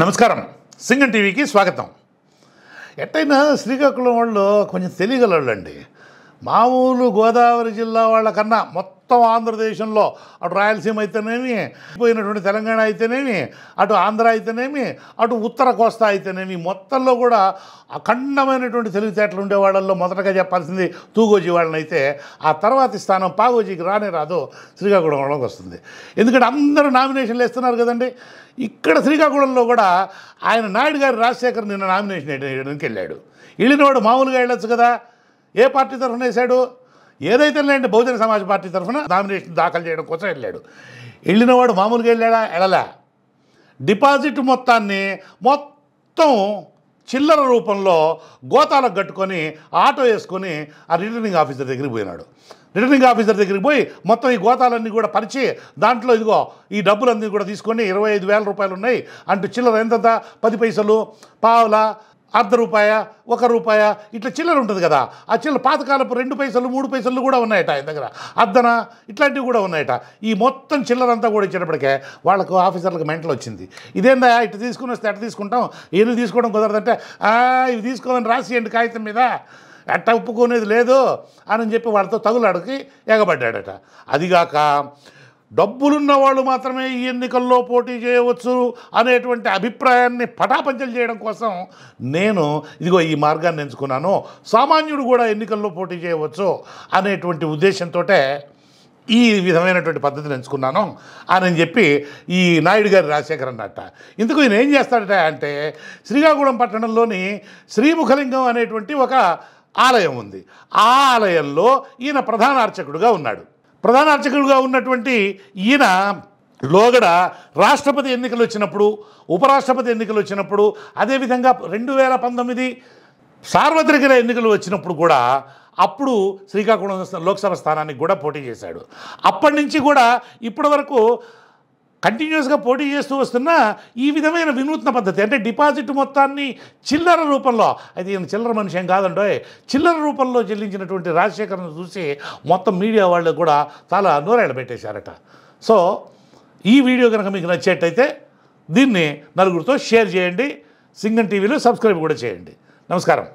నమస్కారం. సింగన్ టీవీకి స్వాగతం. ఎట్టయినా శ్రీకాకుళం వాళ్ళు కొంచెం తెలియగలండి. మామూలు గోదావరి జిల్లా వాళ్ళకన్నా మొత్తం ఆంధ్రదేశంలో అటు రాయలసీమ అయితేనేమి, పోయినటువంటి తెలంగాణ అయితేనేమి, అటు ఆంధ్ర అయితేనేమి, అటు ఉత్తర కోస్తా అయితేనేమి, మొత్తంలో కూడా అఖండమైనటువంటి తెలివితేటలు ఉండే వాళ్ళల్లో మొదటగా చెప్పాల్సింది తూగోజీ వాళ్ళని అయితే, ఆ తర్వాతి స్థానం పాగోజీకి రానే రాదు శ్రీకాకుళం వాళ్ళకి వస్తుంది. ఎందుకంటే అందరూ నామినేషన్లు వేస్తున్నారు కదండి. ఇక్కడ శ్రీకాకుళంలో కూడా ఆయన నాయుడు గారు రాజశేఖర్ నిన్న నామినేషన్ వేయడానికి వెళ్ళాడు. వెళ్ళినవాడు మామూలుగా వెళ్ళొచ్చు కదా. ఏ పార్టీ తరఫున వేశాడు? ఏదైతే లేండి బహుజన సమాజ్ పార్టీ తరఫున నామినేషన్ దాఖలు చేయడం కోసం వెళ్ళాడు. వెళ్ళినవాడు మామూలుగా వెళ్ళలా. డిపాజిట్ మొత్తం చిల్లర రూపంలో గోతాలకు కట్టుకొని ఆటో వేసుకొని ఆ రిటర్నింగ్ ఆఫీసర్ దగ్గరికి పోయినాడు. రిటర్నింగ్ ఆఫీసర్ దగ్గరికి పోయి మొత్తం ఈ గోతాలన్నీ కూడా పరిచి దాంట్లో ఇదిగో ఈ డబ్బులన్నీ కూడా తీసుకొని 25,000 రూపాయలు ఉన్నాయి అంటూ చిల్లర ఎంత 10 పైసలు, పావుల, ₹1 రూపాయ ఇట్లా చిల్లర ఉంటుంది కదా. ఆ చిల్లర పాతకాలపు 2 పైసలు 3 పైసలు కూడా ఉన్నాయట ఆయన దగ్గర, అద్దన ఇట్లాంటివి కూడా ఉన్నాయట. ఈ మొత్తం చిల్లరంతా కూడా ఇచ్చేటప్పటికే వాళ్ళకు ఆఫీసర్లకు మెంటలు వచ్చింది. ఇదేందా ఇటు తీసుకుని వస్తే ఎట్లా తీసుకుంటాం, ఏమి తీసుకోవడం కుదరదంటే ఇవి తీసుకోమని రాసియండి కాగితం మీద, ఎట్ట ఒప్పుకునేది లేదు అని చెప్పి వాళ్ళతో తగులాడికి ఎగబడ్డాడట. అదిగాక డబ్బులున్న వాళ్ళు మాత్రమే ఈ ఎన్నికల్లో పోటీ చేయవచ్చు అనేటువంటి అభిప్రాయాన్ని పటాపంచలు చేయడం కోసం నేను ఇదిగో ఈ మార్గాన్ని ఎంచుకున్నాను. సామాన్యుడు కూడా ఎన్నికల్లో పోటీ చేయవచ్చు అనేటువంటి ఉద్దేశంతో ఈ విధమైనటువంటి పద్ధతిని ఎంచుకున్నాను అని చెప్పి ఈ నాయుడు గారి రాజశేఖర్ అన్నట్ట. ఇందుకు ఈయన ఏం చేస్తాడట అంటే, శ్రీకాకుళం పట్టణంలోని శ్రీముఖలింగం అనేటువంటి ఒక ఆలయం ఉంది. ఆ ఆలయంలో ఈయన ప్రధాన అర్చకుడుగా ఉన్నాడు. ప్రధాన అర్చకుడుగా ఉన్నటువంటి ఈయన లోగడ రాష్ట్రపతి ఎన్నికలు వచ్చినప్పుడు, ఉపరాష్ట్రపతి ఎన్నికలు వచ్చినప్పుడు, అదేవిధంగా 2019 సార్వత్రిక ఎన్నికలు వచ్చినప్పుడు కూడా అప్పుడు శ్రీకాకుళం లోక్సభ స్థానానికి కూడా పోటీ చేశాడు. అప్పటి నుంచి కూడా ఇప్పటి వరకు కంటిన్యూస్గా పోటీ చేస్తూ వస్తున్న ఈ విధమైన వినూత్న పద్ధతి, అంటే డిపాజిట్ మొత్తాన్ని చిల్లర రూపంలో, అయితే ఈయన చిల్లర మనిషి ఏం కాదండో, చిల్లర రూపంలో చెల్లించినటువంటి రాజశేఖర్ను చూసి మొత్తం మీడియా వాళ్ళు కూడా చాలా నూరేళ్ళు పెట్టేశారట. సో ఈ వీడియో కనుక మీకు నచ్చేటైతే దీన్ని నలుగురితో షేర్ చేయండి. సింగన్ టీవీలో సబ్స్క్రైబ్ కూడా చేయండి. నమస్కారం.